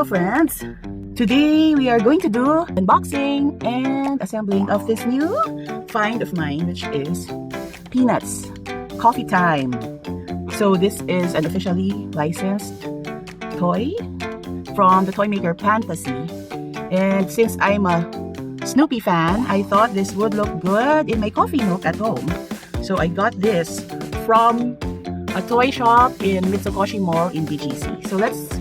friends! Today we are going to do unboxing and assembling of this new find of mine, which is Peanuts Coffee Time. So this is an officially licensed toy from the toy maker Pantasy. And since I'm a Snoopy fan, I thought this would look good in my coffee nook at home. So I got this from a toy shop in Mitsukoshi Mall in BGC. So let's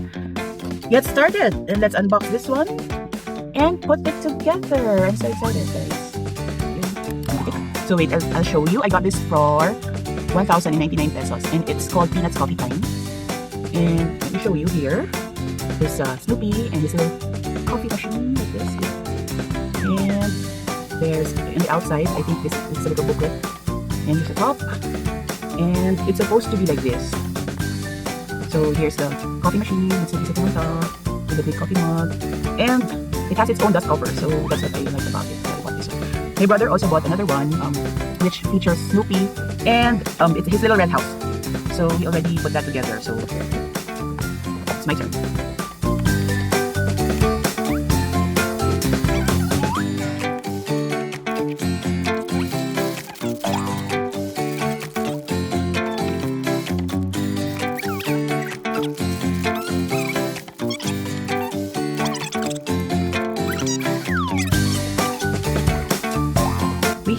get started and let's unbox this one and put it together. I'm so excited, guys. So wait, I'll show you. I got this for 1,099 pesos and it's called Peanuts Coffee Time. And let me show you here. There's Snoopy and this little coffee machine like this. And there's on the outside, I think this is a little booklet. And here's the top. And it's supposed to be like this. So here's the coffee machine, it's sitting on top, with the big coffee mug, and it has its own dust cover, so that's what I like about it. I bought this one. My brother also bought another one, which features Snoopy and it's his little red house. So he already put that together, so it's my turn.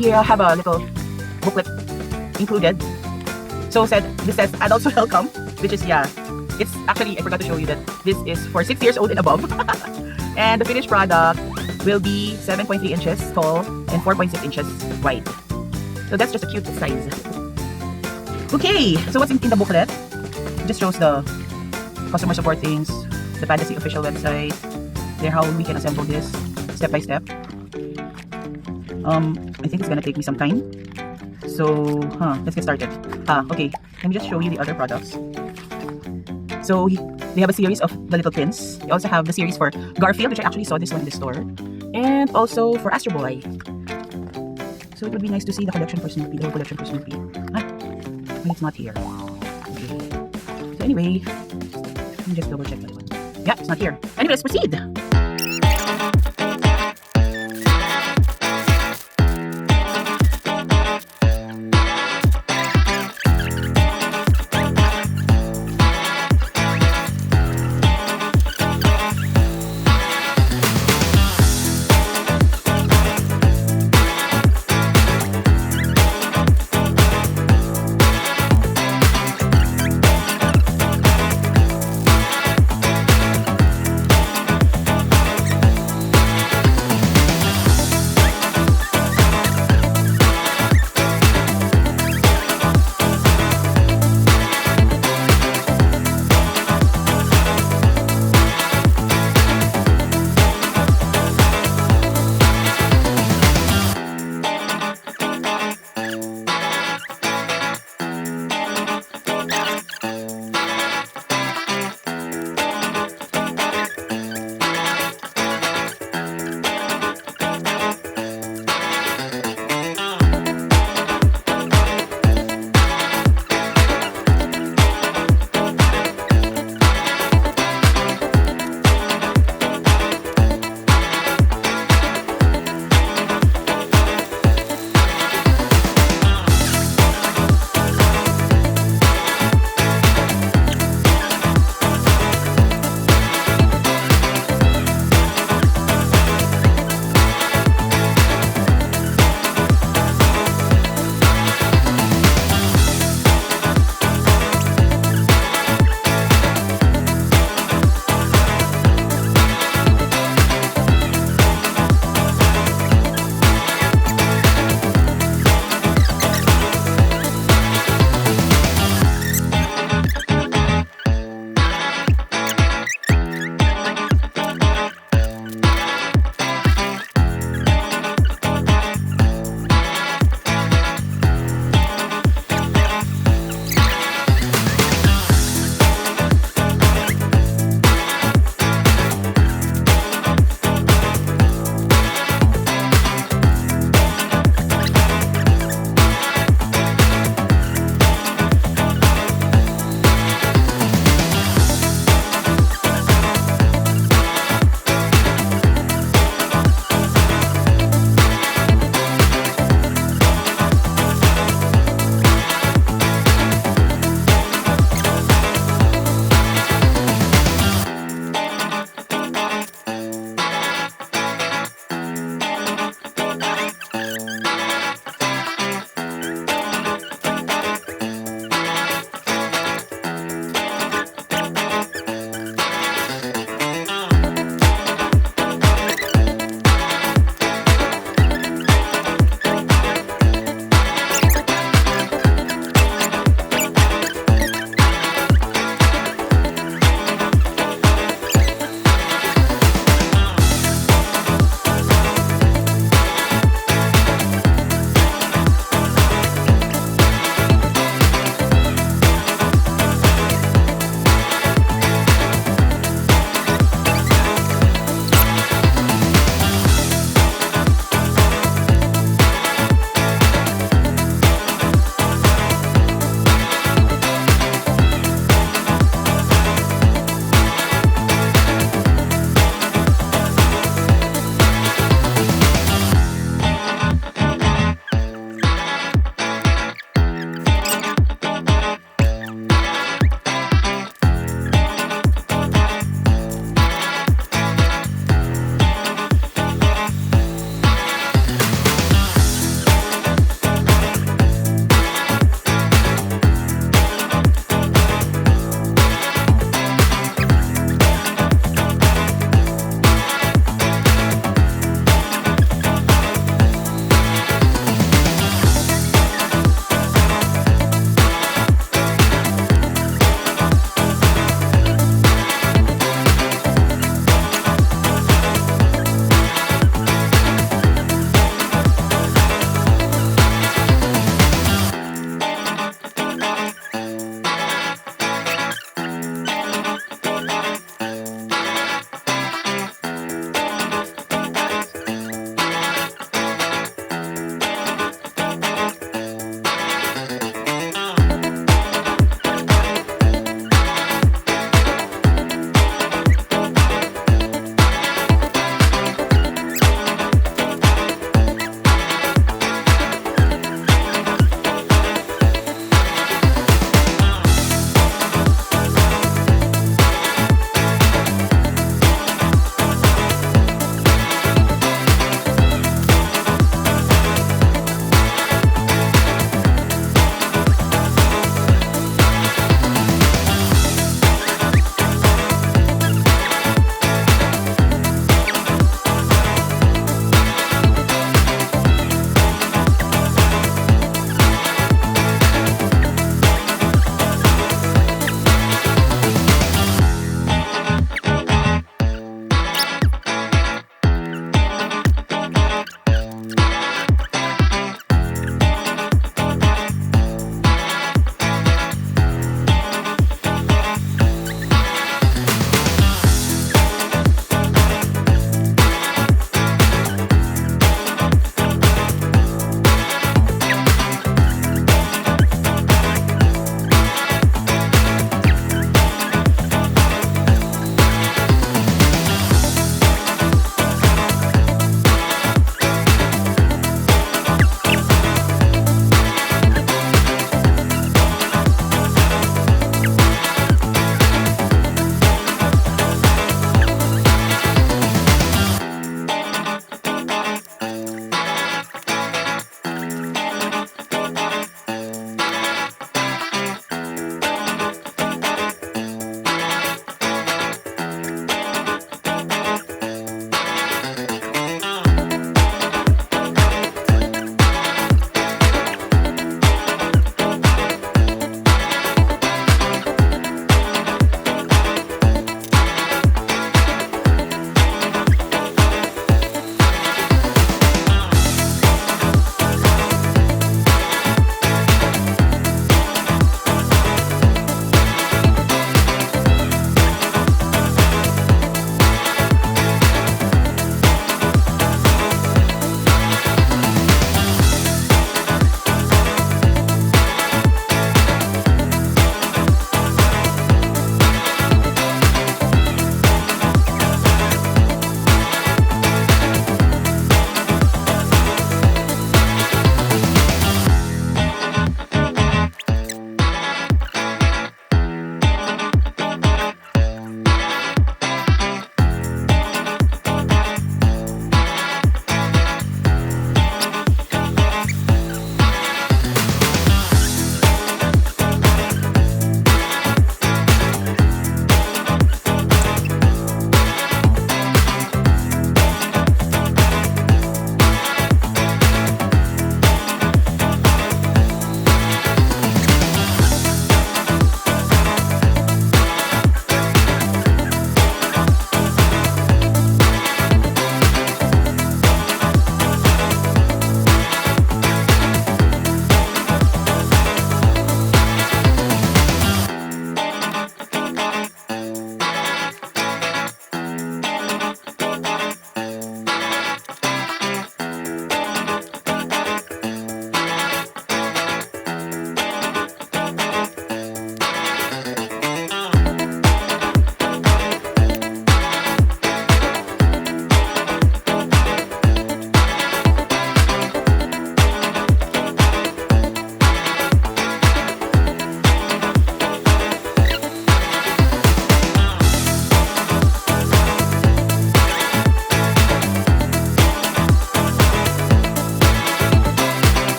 Here have a little booklet included. So this says adults welcome, which is it's actually, I forgot to show you that this is for 6 years old and above. And the finished product will be 7.3 inches tall and 4.6 inches wide. So that's just a cute size. Okay, so what's in the booklet? It just shows the customer support things, the Pantasy official website, there how we can assemble this step by step. I think it's gonna take me some time. So, let's get started. Okay, let me just show you the other products. So, they have a series of the little pins. They also have the series for Garfield, which I actually saw this one in the store. And also for Astro Boy. So, it would be nice to see the collection for Snoopy, the whole collection for Snoopy. Wait, it's not here. Okay. So, anyway, let me just double check that one. Yeah, it's not here. Anyway, let's proceed.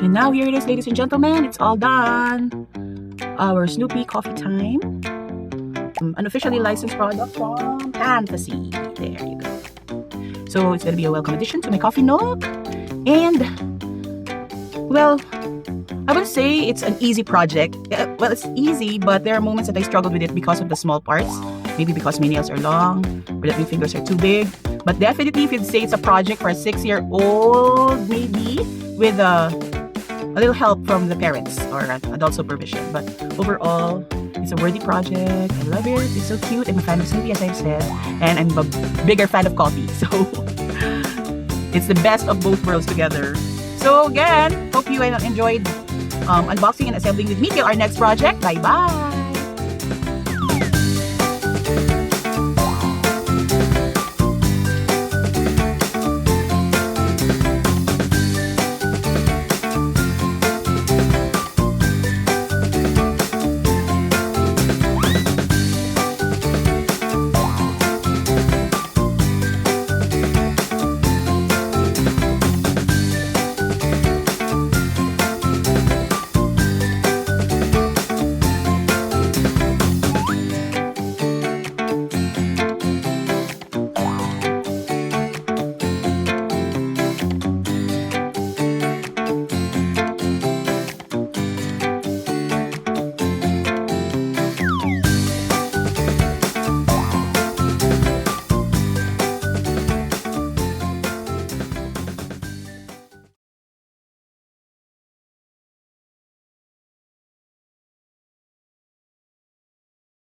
And now here it is, ladies and gentlemen. It's all done. Our Snoopy coffee time. An officially licensed product from Pantasy. There you go. So it's going to be a welcome addition to my coffee nook. And, well, I would say it's an easy project. Well, it's easy, but there are moments that I struggled with it because of the small parts. Maybe because my nails are long, or that my fingers are too big. But definitely, if you'd say it's a project for a 6-year-old, maybe, with a little help from the parents or adult supervision. But overall, it's a worthy project. I love it. It's so cute. I'm a fan of Snoopy, as I've said. And I'm a bigger fan of coffee. So, it's the best of both worlds together. So again, hope you enjoyed unboxing and assembling with me till our next project. Bye-bye!